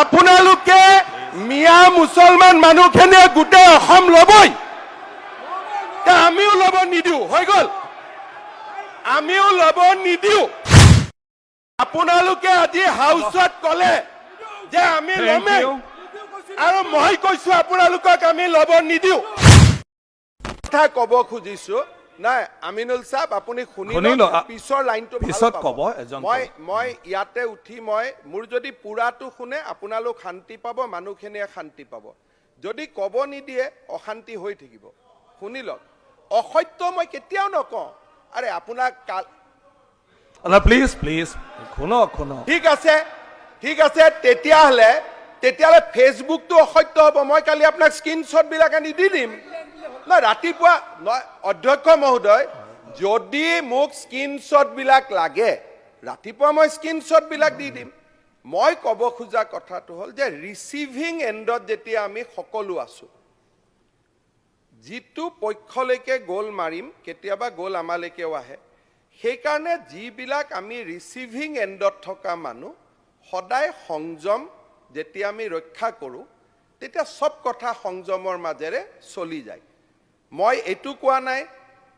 আপোনালোকে মিয়া মুছলমান মানুহখিনিয়ে গোটেই অসম ল'বই, আমিও ল'ব নিদিওঁ, হৈ গ'ল, আমিও ল'ব নিদিওঁ। আপোনালোকে আজি হাউচত ক'লে যে আমি ল'মেই, আৰু মই কৈছো আপোনালোকক আমি ল'ব নিদিওঁ। কথা ক'ব খুজিছো, নাই আমিনুল সাহেব আপুনি শুনি পিছৰ লাইনটো পিছত ক'ব। মই ইয়াতে উঠি মোৰ যদি পুৰাটো শুনে আপোনালোক শান্তি পাব, মানুহখিনিয়ে শান্তি পাব। যদি ক'ব নিদিয়ে অশান্তি হৈ থাকিব। শুনি লওক, অসত্য মই কেতিয়াও নকওঁ। আৰে আপোনাক প্লিজ প্লিজ শুনক শুনক। ঠিক আছে তেতিয়াহ'লে ফেচবুকটো অসত্য হ'ব। মই কালি আপোনাক স্ক্ৰীনশ্বট বিলাক আনি দি দিম। নাই ৰাতিপুৱা অধ্যক্ষ মহোদয়, যদি মোক স্ক্ৰীনশ্বট বিলাক লাগে ৰাতিপুৱা মই স্ক্ৰীনশ্বট বিলাক দি দিম। মই ক'ব খোজা কথাটো হ'ল যে ৰিচিভিং এণ্ডত যেতিয়া আমি সকলো আছো, যিটো পক্ষলৈকে গ'ল মাৰিম কেতিয়াবা গ'ল আমালৈকেও আহে। সেইকাৰণে যিবিলাক আমি ৰিচিভিং এণ্ডত থকা মানুহ সদায় সংযম যেতিয়া আমি ৰক্ষা কৰোঁ তেতিয়া সব কথা সংযমৰ মাজেৰে চলি যায়। মই এইটো কোৱা নাই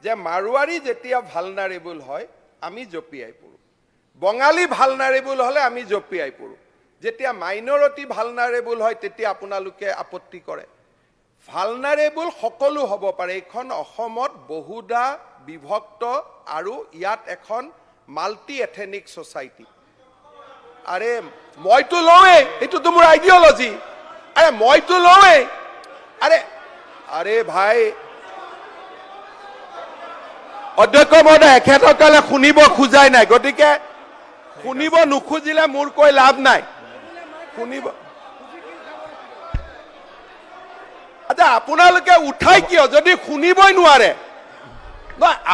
যে মাৰোৱাৰী যেতিয়া ভালনাৰেবল হয় আমি জঁপিয়াই পৰোঁ, বঙালী ভালনাৰেবল হ'লে আমি জঁপিয়াই পৰোঁ, যেতিয়া মাইনৰিটি ভালনাৰেবল হয় তেতিয়া আপোনালোকে আপত্তি কৰে। ভালনাৰেবল সকলো হ'ব পাৰে। এইখন অসমত বহুদা বিভক্ত আৰু ইয়াত এখন মাল্টি এথেনিক ছ'চাইটি। আৰে মইতো লওঁৱেই, এইটোতো মোৰ আইডিঅলজি। আৰে মইতো লওঁৱেই। আৰে ভাই অধ্যক্ষ মহোদয়, এখেতসকলে শুনিব খোজাই নাই, গতিকে শুনিব নোখোজিলে মোৰ কৈ লাভ নাই। শুনিব আচ্ছা, আপোনালোকে উঠাই কিয় যদি শুনিবই নোৱাৰে?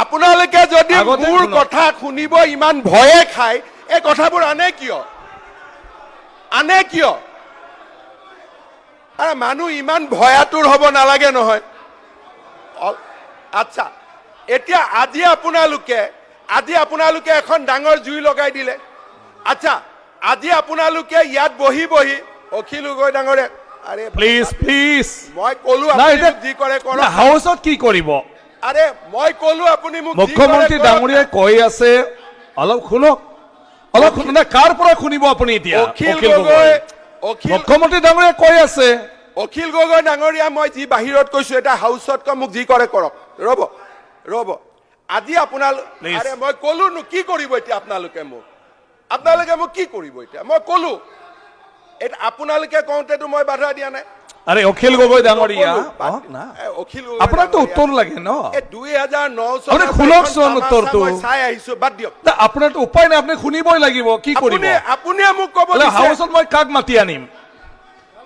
আপোনালোকে যদি মোৰ কথা শুনিব ইমান ভয়ে খায়, এই কথাবোৰ আনে কিয়? আৰে মানুহ ইমান ভয়াতুৰ হ'ব নালাগে নহয়। আচ্ছা, এতিয়া আজি আপোনালোকে এখন ডাঙৰ জুই লগাই দিলে। আচ্ছা, আজি আপোনালোকে ইয়াত বহি অখিল গগৈ ডাঙৰে, আৰে প্লিজ প্লিজ, মই ক'লো আপুনি যি কৰে কৰক। হাউচত কি কৰিব? আৰে মই ক'লো আপুনি মোক মুখ্যমন্ত্ৰী ডাঙৰীয়াই কৈ আছে, অলপ শুনক, কাৰ পৰা শুনিব আপুনি এতিয়া? মুখ্যমন্ত্ৰী ডাঙৰীয়াই কৈ আছে। অখিল গগৈ ডাঙৰীয়া, মই যি বাহিৰত কৈছো এটা হাউচত কয়, মোক যি কৰে কৰক। ৰ'ব আজি আৰে মই ক'লো কি কৰিব এতিয়া আপোনালোকে মোক কি কৰিব এতিয়া? মই ক'লো, আপোনালোকে কওঁতেতো মই বাধা দিয়া নাই। আরে অখিল গগৈ ডাঙৰীয়া, আপোনাৰতো উত্তৰ লাগে ন? 2009 আপুনি শুনকচোন উত্তৰটো। চাই আহিছো, বাদ দিয়ক। আপোনাৰতো উপায় নাই, আপুনি শুনিবই লাগিব। কি কৰিব? আপুনি মোক ক'ব হাউচত মই কাক মাতি আনিম?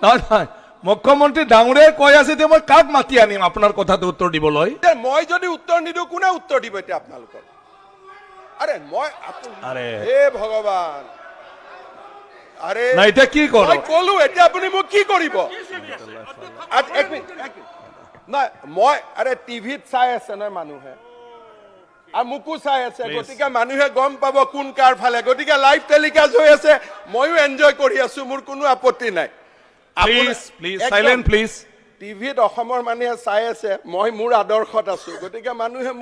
নহয়, মুখ্যমন্ত্ৰী ডাঙৰীয়াই কৈ আছে যে মই কাক মাতি আনিম আপোনাৰ কথাটো উত্তৰ দিবলৈ? মই যদি উত্তৰ নিদিওঁ কোনে উত্তৰ দিব এতিয়া আপোনালোকক? আৰে হে ভগৱান, আৰে না এতিয়া কি কৰোঁ? মই ক'লো, এতিয়া আপুনি মোক কি কৰিব? নাই আৰে টিভিত চাই আছে নহয় মানুহে, আৰু মোকো চাই আছে, গতিকে মানুহে গম পাব কোন কাৰ ফালে। গতিকে লাইভ টেলিকাষ্ট হৈ আছে, ময়ো এনজয় কৰি আছো, মোৰ কোনো আপত্তি নাই। টিভিত অসমৰ মানুহে চাই আছে, মই মোৰ আদৰ্শত আছো, গতিকে মানুহে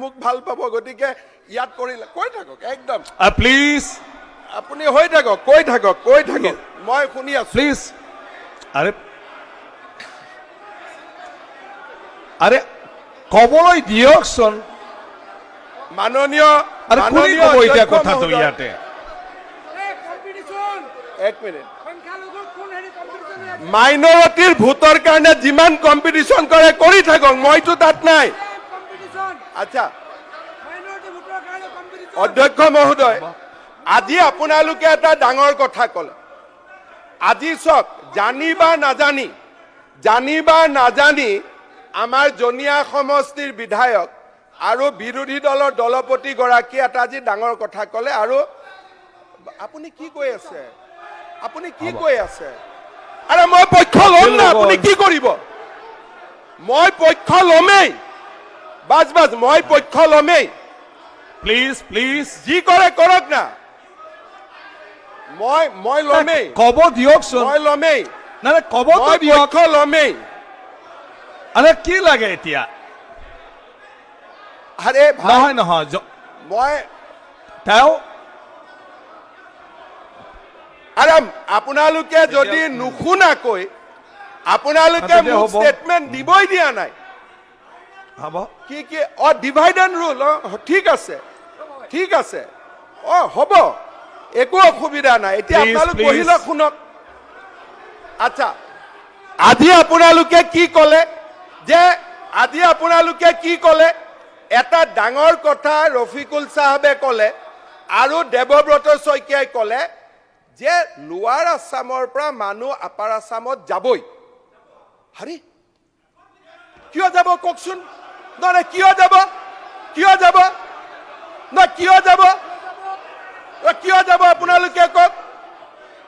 মোক ভাল পাব। গতিকে ইয়াত কৰিলে কৈ থাকক, একদম প্লিজ আপুনি হৈ থাকক, কৈ থাকক, মই শুনি আছো। প্লিজ আৰে ক'বলৈ দিয়কচোন মাননীয় এতিয়া কথাটো ইয়াতে। এক মিনিট, মাইনৰিটিৰ ভোটৰ কাৰণে যিমান কম্পিটিশ্যন কৰে কৰি থাকক, মইতো তাত নাই। আচ্ছা অধ্যক্ষ মহোদয়, আজি আপোনালোকে এটা ডাঙৰ কথা ক'লে। আজি চাওক, জানি বা নাজানি আমাৰ জনিয়া সমষ্টিৰ বিধায়ক আৰু বিৰোধী দলৰ দলপতি গৰাকীয়ে এটা আজি ডাঙৰ কথা ক'লে। আৰু আপুনি কি কৈ আছে? আৰে মই পক্ষ ল'ম না, আপুনি কি কৰিব? মই পক্ষ ল'মেই, মই পক্ষ ল'মেই। প্লিজ যি কৰে কৰক না। মই লমেই কব দিয়কচোন মই লমেই নাই কবতো মই দিয়ক পক্ষ লমেই আৰে কি লাগে এতিয়া আৰে ভাই নহয় মই তেওঁ আৰে আপোনালোকে যদি নুশুনাকৈ আপোনালোকে তেতিয়া মোক হ'ব। ষ্টেটমেণ্ট দিবই দিয়া নাই হ'ব কি ডিভাইড এণ্ড ৰুল ঠিক আছে হ'ব একো অসুবিধা নাই এতিয়া Please, আপোনালোক please. বহি লওক শুনক আচ্ছা আজি আপোনালোকে কি ক'লে এটা ডাঙৰ কথা ৰফিকুল চাহাবে ক'লে আৰু দেৱব্ৰত শইকীয়াই ক'লে যে লোৱাৰ আছামৰ পৰা মানুহ আপাৰ আছামত যাবই আৰে কিয় যাব কওকচোন নহয় কিয় যাব আপোনালোকে কওক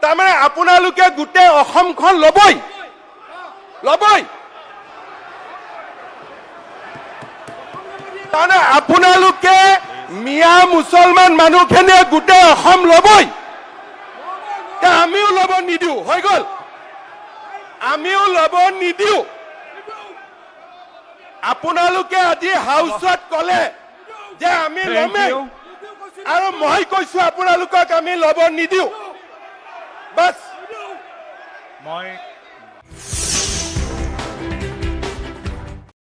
তাৰমানে আপোনালোকে গোটেই অসমখন ল'বই তাৰমানে আপোনালোকে মিয়া মুছলমান মানুহখিনিয়ে গোটেই অসম ল'বই আমিও ল'ব নিদিওঁ হৈ গ'ল আমিও ল'ব নিদিওঁ আপোনালোকে আজি হাউচত ক'লে যে আমি Thank ল'মেই you. আৰু মই কৈছো আপোনালোকক আমি ল'ব নিদিওঁ বাছ মই